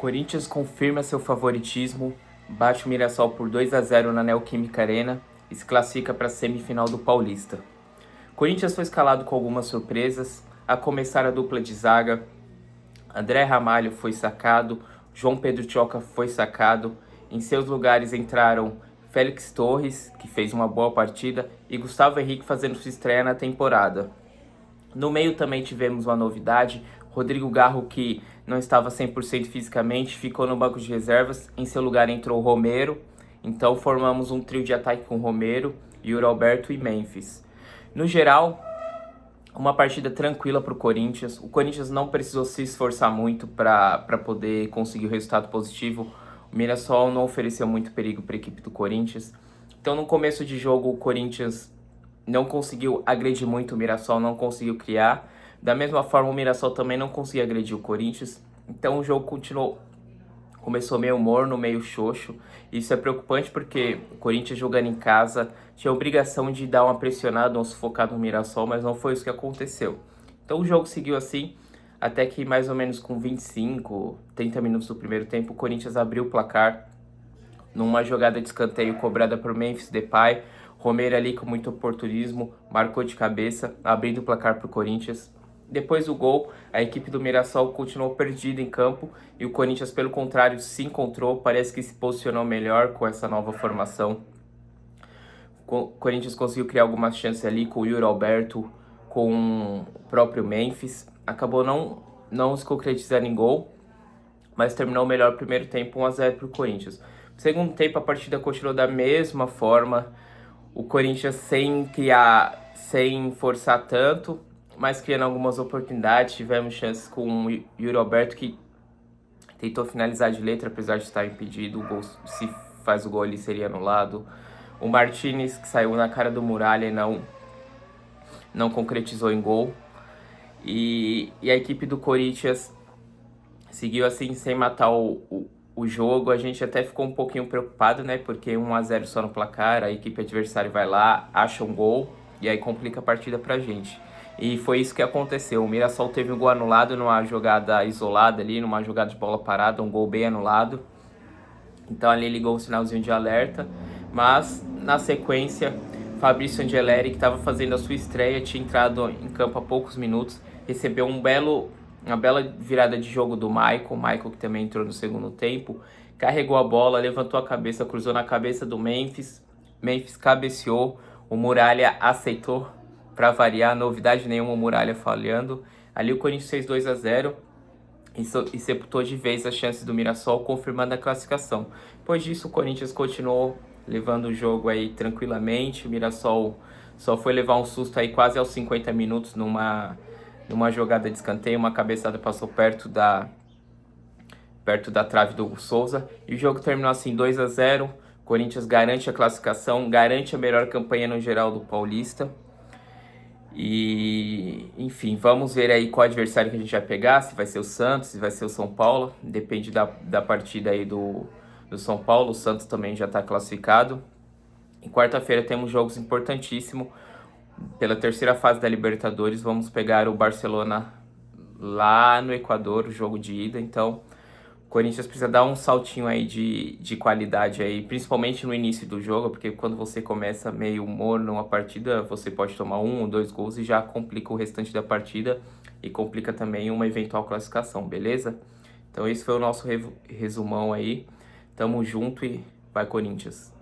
Corinthians confirma seu favoritismo, bate o Mirassol por 2-0 na Neoquímica Arena e se classifica para a semifinal do Paulista. Corinthians foi escalado com algumas surpresas, a começar a dupla de zaga. André Ramalho foi sacado, João Pedro Tioca foi sacado. Em seus lugares entraram Félix Torres, que fez uma boa partida, e Gustavo Henrique fazendo sua estreia na temporada. No meio também tivemos uma novidade, Rodrigo Garro, que não estava 100% fisicamente, ficou no banco de reservas. Em seu lugar entrou o Romero. Então formamos um trio de ataque com Romero, Yuri Alberto e Memphis. No geral, uma partida tranquila para o Corinthians. O Corinthians não precisou se esforçar muito para poder conseguir o resultado positivo. O Mirassol não ofereceu muito perigo para a equipe do Corinthians. Então no começo de jogo o Corinthians não conseguiu agredir muito o Mirassol, não conseguiu criar. Da mesma forma, o Mirassol também não conseguia agredir o Corinthians. Então o jogo começou meio morno, meio xoxo. Isso é preocupante porque o Corinthians, jogando em casa, tinha a obrigação de dar uma pressionada, uma sufocada no Mirassol, mas não foi isso que aconteceu. Então o jogo seguiu assim, até que mais ou menos com 25, 30 minutos do primeiro tempo, o Corinthians abriu o placar numa jogada de escanteio cobrada por Memphis Depay. Romero ali com muito oportunismo, marcou de cabeça, abrindo o placar para o Corinthians. Depois do gol, a equipe do Mirassol continuou perdida em campo e o Corinthians, pelo contrário, se encontrou, parece que se posicionou melhor com essa nova formação. O Corinthians conseguiu criar algumas chances ali com o Yuri Alberto, com o próprio Memphis. Acabou não se concretizando em gol, mas terminou o melhor primeiro tempo, 1-0 para o Corinthians. No segundo tempo, a partida continuou da mesma forma, o Corinthians sem criar, sem forçar tanto, mas criando algumas oportunidades. Tivemos chances com o Yuri Alberto, que tentou finalizar de letra, apesar de estar impedido. O gol, se faz o gol, ele seria anulado. O Martinez, que saiu na cara do Muralha e não concretizou em gol. E a equipe do Corinthians seguiu assim, sem matar o jogo. A gente até ficou um pouquinho preocupado, né? Porque 1-0 só no placar, a equipe adversária vai lá, acha um gol e aí complica a partida pra gente. E foi isso que aconteceu. O Mirassol teve um gol anulado numa jogada isolada ali, numa jogada de bola parada, um gol bem anulado. Então ali ligou um sinalzinho de alerta. Mas na sequência, Fabrício Angeleri, que estava fazendo a sua estreia, tinha entrado em campo há poucos minutos, recebeu uma bela virada de jogo do Michael, que também entrou no segundo tempo, carregou a bola, levantou a cabeça, cruzou na cabeça do Memphis cabeceou, o Muralha aceitou, para variar, novidade nenhuma, o Muralha falhando. Ali o Corinthians fez 2-0 e sepultou de vez as chances do Mirassol, confirmando a classificação. Depois disso, o Corinthians continuou levando o jogo aí tranquilamente. O Mirassol só foi levar um susto aí quase aos 50 minutos numa jogada de escanteio, uma cabeçada passou perto da trave do Hugo Souza, e o jogo terminou assim 2-0. Corinthians garante a classificação, garante a melhor campanha no geral do Paulista. E, enfim, vamos ver aí qual adversário que a gente vai pegar, se vai ser o Santos, se vai ser o São Paulo, depende da partida aí do São Paulo. O Santos também já está classificado. Em quarta-feira temos jogos importantíssimos. Pela terceira fase da Libertadores, vamos pegar o Barcelona lá no Equador, o jogo de ida. Então, o Corinthians precisa dar um saltinho aí de qualidade aí, principalmente no início do jogo, porque quando você começa meio morno uma partida, você pode tomar 1 ou 2 gols e já complica o restante da partida e complica também uma eventual classificação, beleza? Então esse foi o nosso resumão aí. Tamo junto e vai Corinthians!